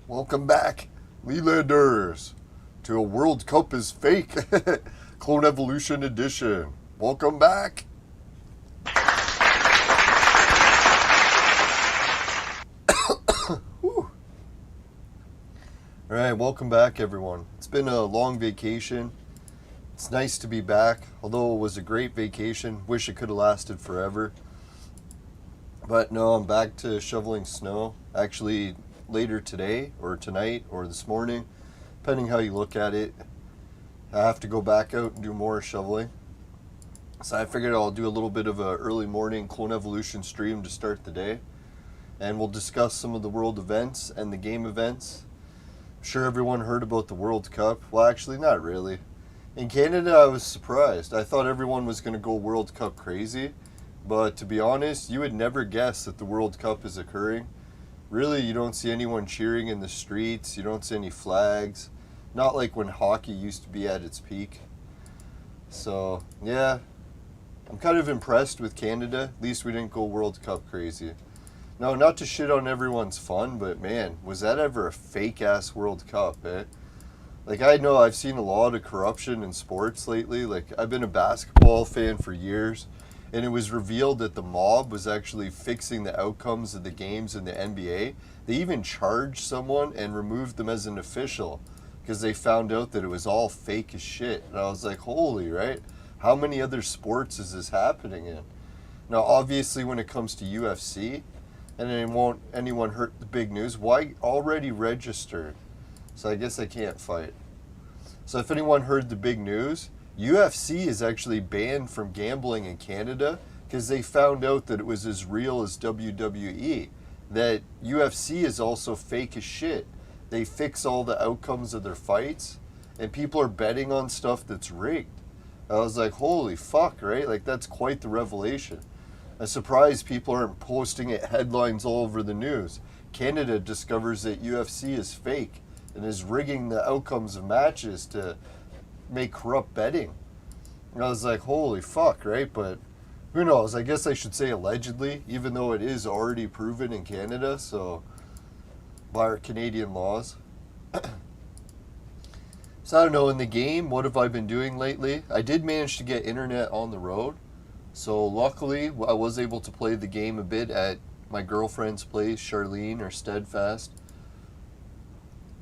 Welcome back, Lelanders, to a World Cup is fake, Clone Evolution Edition. Welcome back. Alright, welcome back everyone. It's been a long vacation. It's nice to be back, although it was a great vacation. Wish it could have lasted forever. But no, I'm back to shoveling snow. Actually, later today or tonight or this morning, depending how you look at it, I have to go back out and do more shoveling. So I figured I'll do a little bit of a early morning Clone Evolution stream to start the day, and we'll discuss some of the world events and the game events. I'm sure everyone heard about the World Cup. Well, actually not really. In Canada I was surprised. I thought everyone was going to go World Cup crazy, but to be honest, you would never guess that the World Cup is occurring. Really, you don't see anyone cheering in the streets. You don't see any flags. Not like when hockey used to be at its peak. So, yeah. I'm kind of impressed with Canada. At least we didn't go World Cup crazy. No, not to shit on everyone's fun, but man, was that ever a fake-ass World Cup, eh? Like, I know I've seen a lot of corruption in sports lately. Like, I've been a basketball fan for years. And it was revealed that the mob was actually fixing the outcomes of the games in the NBA. They even charged someone and removed them as an official because they found out that it was all fake as shit. And I was like, holy, right? How many other sports is this happening in? Now, obviously, when it comes to UFC, and it won't anyone hurt the big news, why already registered? So I guess I can't fight. So if anyone heard the big news, UFC is actually banned from gambling in Canada because they found out that it was as real as WWE. That UFC is also fake as shit. They fix all the outcomes of their fights, and people are betting on stuff that's rigged. I was like, holy fuck, right? Like, that's quite the revelation. I'm surprised people aren't posting it headlines all over the news. Canada discovers that UFC is fake and is rigging the outcomes of matches to make corrupt betting. And I was like, holy fuck, right? But who knows? I guess I should say allegedly, even though it is already proven in Canada, so by our Canadian laws. So I don't know, in the game, what have I been doing lately? I did manage to get internet on the road, so luckily I was able to play the game a bit at my girlfriend's place, Charlene, or Steadfast.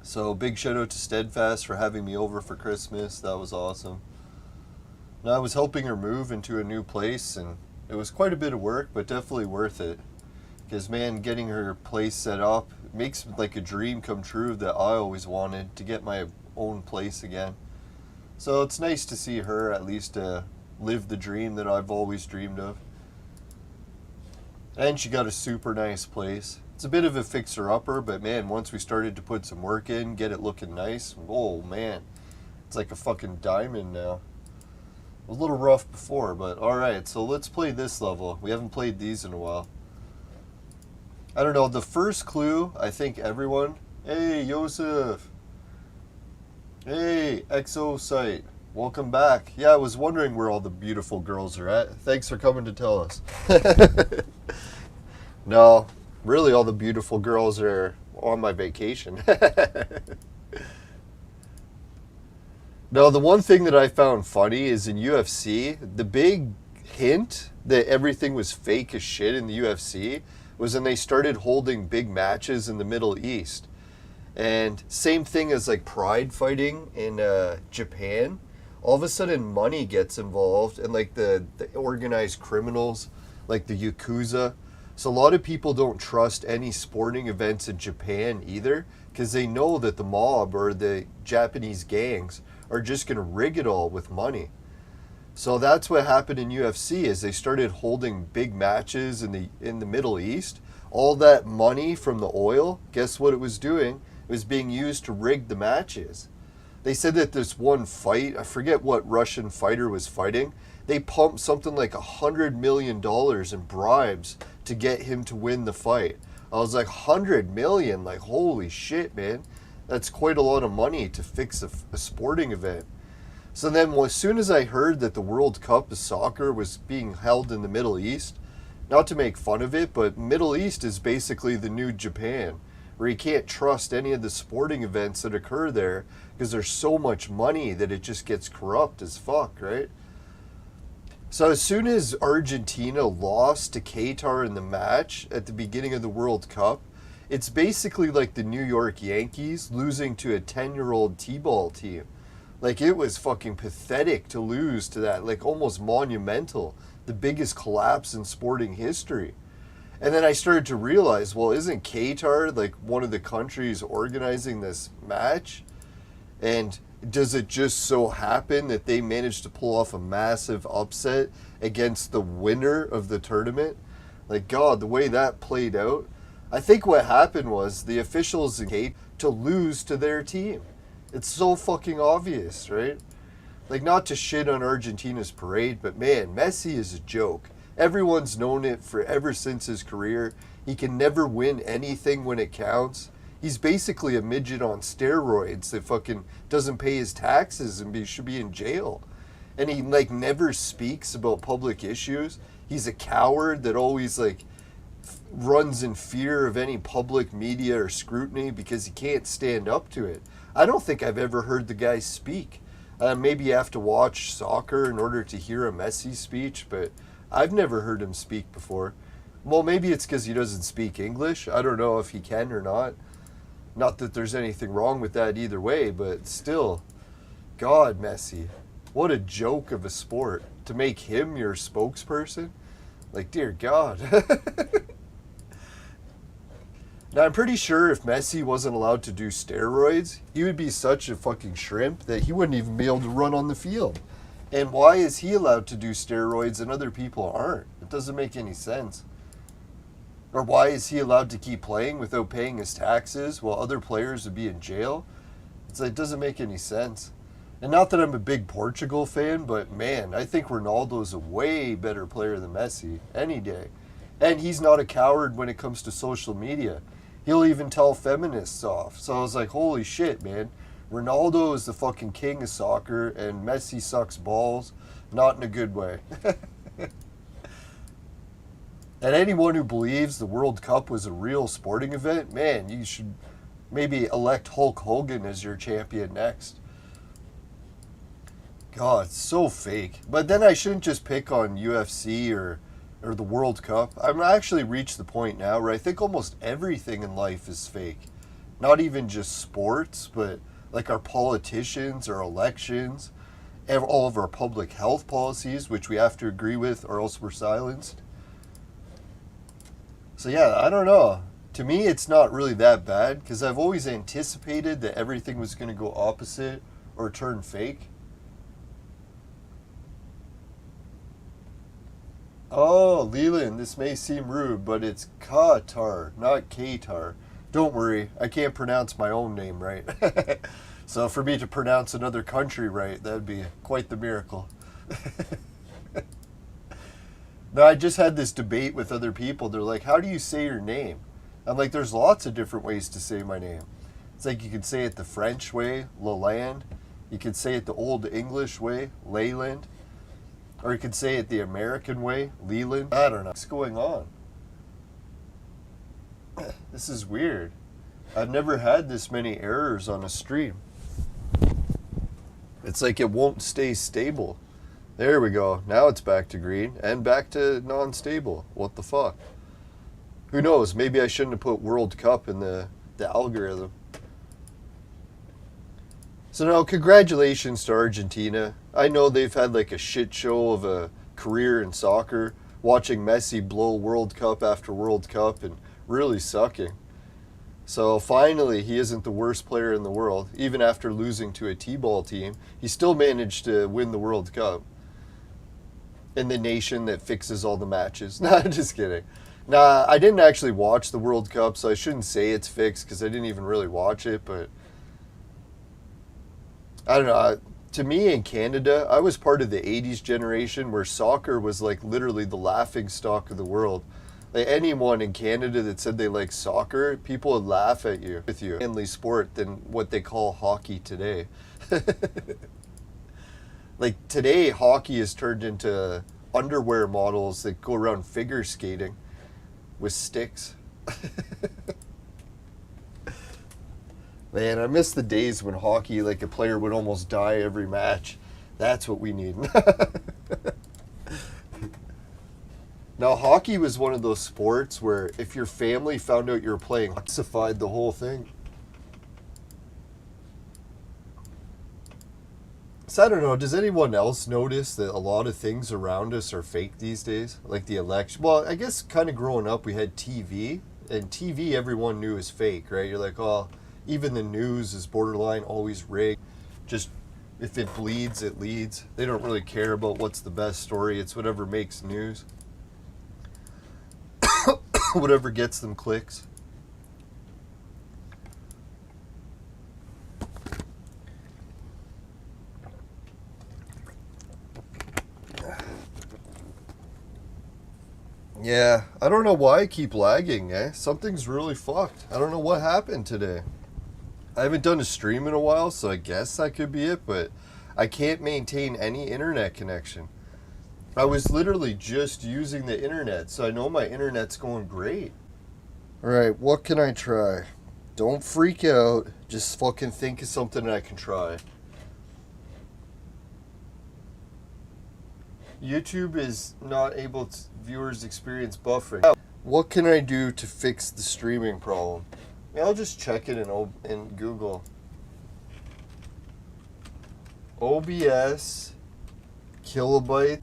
So big shout out to Steadfast for having me over for Christmas. That was awesome. Now, I was helping her move into a new place, and it was quite a bit of work, but definitely worth it. Because, man, getting her place set up makes like a dream come true that I always wanted, to get my own place again. So it's nice to see her at least live the dream that I've always dreamed of. And she got a super nice place. It's a bit of a fixer-upper, but man, once we started to put some work in, get it looking nice, oh man, it's like a fucking diamond now. It was a little rough before, but alright, so let's play this level. We haven't played these in a while. I don't know, the first clue, I think everyone... Hey, Yosef! Hey, Exosite! Welcome back. Yeah, I was wondering where all the beautiful girls are at. Thanks for coming to tell us. No. Really, all the beautiful girls are on my vacation. Now, the one thing that I found funny is in UFC, the big hint that everything was fake as shit in the UFC was when they started holding big matches in the Middle East. And same thing as like pride fighting in Japan. All of a sudden money gets involved, and like the organized criminals, like the Yakuza. So a lot of people don't trust any sporting events in Japan either, because they know that the mob or the Japanese gangs are just going to rig it all with money. So that's what happened in UFC is they started holding big matches in the Middle East. All that money from the oil, guess what it was doing? It was being used to rig the matches. They said that this one fight, I forget what Russian fighter was fighting, they pumped something like $100 million in bribes to get him to win the fight. I was like, 100 million? Like, holy shit, man. That's quite a lot of money to fix a sporting event. So then, as soon as I heard that the World Cup of soccer was being held in the Middle East, not to make fun of it, but Middle East is basically the new Japan, where you can't trust any of the sporting events that occur there because there's so much money that it just gets corrupt as fuck, right? So as soon as Argentina lost to Qatar in the match at the beginning of the World Cup, it's basically like the New York Yankees losing to a 10-year-old T-ball team. Like, it was fucking pathetic to lose to that, like almost monumental, the biggest collapse in sporting history. And then I started to realize, well, isn't Qatar like one of the countries organizing this match? And does it just so happen that they managed to pull off a massive upset against the winner of the tournament? Like, God, the way that played out. I think what happened was the officials in Qatar to lose to their team. It's so fucking obvious, right? Like, not to shit on Argentina's parade, but man, Messi is a joke. Everyone's known it for ever since his career. He can never win anything when it counts. He's basically a midget on steroids that fucking doesn't pay his taxes and should be in jail. And he like never speaks about public issues. He's a coward that always like runs in fear of any public media or scrutiny because he can't stand up to it. I don't think I've ever heard the guy speak. Maybe you have to watch soccer in order to hear a Messi speech, but I've never heard him speak before. Well, maybe it's because he doesn't speak English. I don't know if he can or not. Not that there's anything wrong with that either way, but still, God, Messi, what a joke of a sport. To make him your spokesperson? Like, dear God. Now, I'm pretty sure if Messi wasn't allowed to do steroids, he would be such a fucking shrimp that he wouldn't even be able to run on the field. And why is he allowed to do steroids and other people aren't? It doesn't make any sense. Or why is he allowed to keep playing without paying his taxes while other players would be in jail? It's like, it doesn't make any sense. And not that I'm a big Portugal fan, but man, I think Ronaldo's a way better player than Messi any day. And he's not a coward when it comes to social media. He'll even tell feminists off. So I was like, holy shit, man. Ronaldo is the fucking king of soccer, and Messi sucks balls, not in a good way. And anyone who believes the World Cup was a real sporting event, man, you should maybe elect Hulk Hogan as your champion next. God, it's so fake. But then I shouldn't just pick on UFC or the World Cup. I've actually reached the point now where I think almost everything in life is fake. Not even just sports, but like our politicians, our elections, all of our public health policies, which we have to agree with or else we're silenced. So yeah, I don't know. To me, it's not really that bad because I've always anticipated that everything was going to go opposite or turn fake. Oh, Leland, this may seem rude, but it's Qatar, not Qatar. Don't worry, I can't pronounce my own name right. So for me to pronounce another country right, that'd be quite the miracle. Now, I just had this debate with other people. They're like, how do you say your name? I'm like, there's lots of different ways to say my name. It's like you could say it the French way, Leland. You could say it the Old English way, Leyland. Or you could say it the American way, Leland. I don't know. What's going on? This is weird. I've never had this many errors on a stream. It's like it won't stay stable. There we go. Now it's back to green and back to non-stable. What the fuck? Who knows? Maybe I shouldn't have put World Cup in the algorithm. So now, congratulations to Argentina. I know they've had like a shit show of a career in soccer, watching Messi blow World Cup after World Cup and really sucking. So finally, he isn't the worst player in the world. Even after losing to a T-ball team, he still managed to win the World Cup. in the nation that fixes all the matches. Nah, just kidding. Nah, I didn't actually watch the World Cup, so I shouldn't say it's fixed because I didn't even really watch it. But I don't know. To me, in Canada, I was part of the 80s generation where soccer was like literally the laughing stock of the world. Like anyone in Canada that said they like soccer, people would laugh at you with you. Manly sport than what they call hockey today. Like today, hockey is turned into underwear models that go around figure skating with sticks. Man, I miss the days when hockey, like a player would almost die every match. That's what we need. Now, hockey was one of those sports where if your family found out you were playing, ossified the whole thing. So I don't know, does anyone else notice that a lot of things around us are fake these days? Like the election. Well, I guess kind of growing up we had TV, and TV everyone knew is fake, right? You're like, oh, even the news is borderline always rigged. Just if it bleeds, it leads. They don't really care about what's the best story. It's whatever makes news. Whatever gets them clicks. Yeah, I don't know why I keep lagging, eh? Something's really fucked. I don't know what happened today. I haven't done a stream in a while, so I guess that could be it, but I can't maintain any internet connection. I was literally just using the internet, so I know my internet's going great. Alright, what can I try? Don't freak out. Just fucking think of something I can try. YouTube is not able to viewers experience buffering. What can I do to fix the streaming problem? I'll just check it in Google. OBS kilobyte.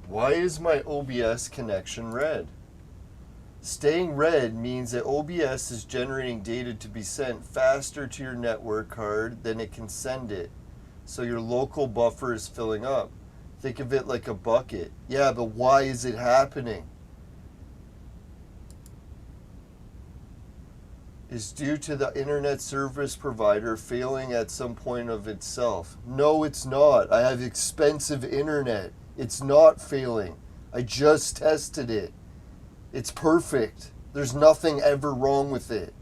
Why is my OBS connection red? Staying red means that OBS is generating data to be sent faster to your network card than it can send it. So your local buffer is filling up. Think of it like a bucket. Yeah, but why is it happening? It's due to the internet service provider failing at some point of itself. No, it's not. I have expensive internet. It's not failing. I just tested it. It's perfect. There's nothing ever wrong with it.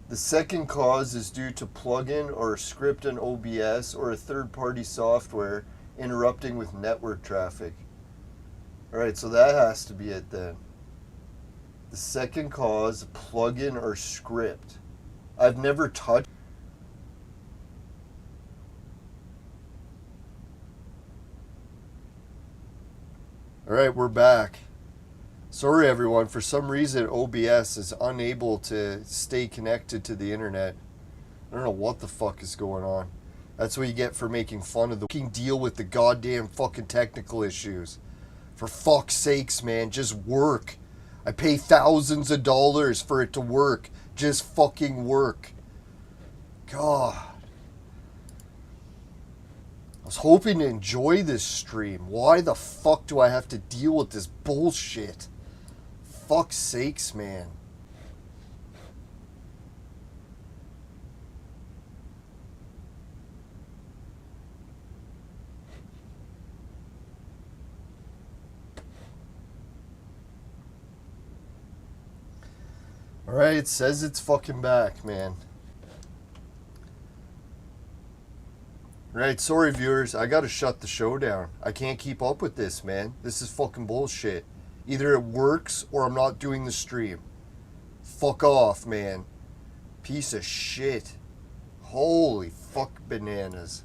The second cause is due to plugin or script in OBS or a third-party software interrupting with network traffic. Alright, so that has to be it then. The second cause, plugin or script. I've never touched. Alright, we're back. Sorry everyone, for some reason OBS is unable to stay connected to the internet. I don't know what the fuck is going on. That's what you get for making fun of the fucking deal with the goddamn fucking technical issues. For fuck's sakes, man, just work. I pay thousands of dollars for it to work. Just fucking work. God. I was hoping to enjoy this stream. Why the fuck do I have to deal with this bullshit? Fuck's sakes, man. Alright, it says it's fucking back, man. Right, sorry viewers, I gotta shut the show down. I can't keep up with this, man. This is fucking bullshit. Either it works or I'm not doing the stream. Fuck off, man. Piece of shit. Holy fuck bananas.